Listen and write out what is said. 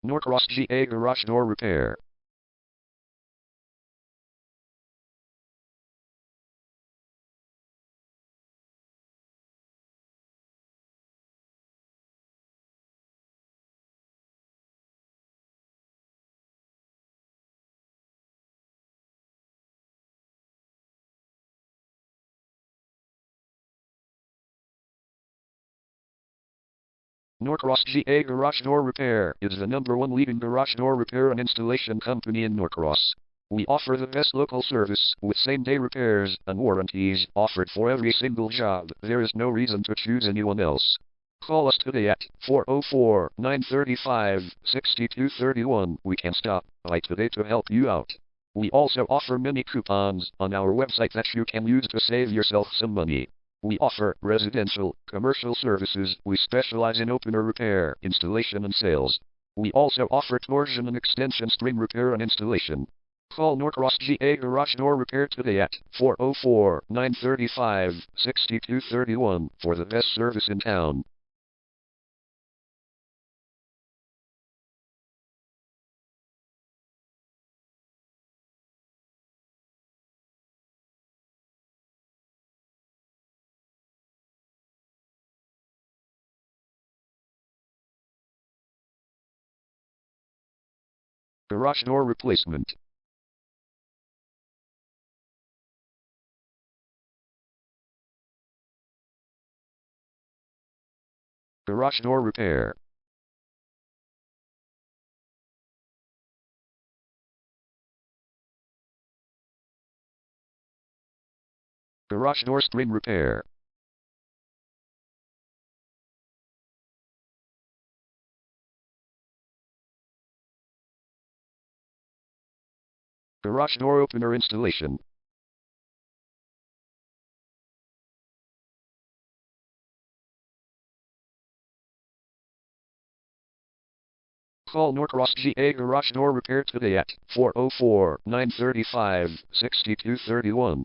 Norcross GA Garage Door Repair. Norcross GA Garage Door Repair is the #1 leading garage door repair and installation company in Norcross. We offer the best local service with same-day repairs and warranties offered for every single job. There is no reason to choose anyone else. Call us today at 404-935-6231. We can stop by today to help you out. We also offer many coupons on our website that you can use to save yourself some money. We offer residential, commercial services. We specialize in opener repair, installation and sales. We also offer torsion and extension string repair and installation. Call Norcross GA Garage Door Repair today at 404-935-6231 for the best service in town. Garage door replacement. Garage door repair. Garage door string repair. Garage door opener installation. Call Norcross GA Garage Door Repair today at 404-935-6231.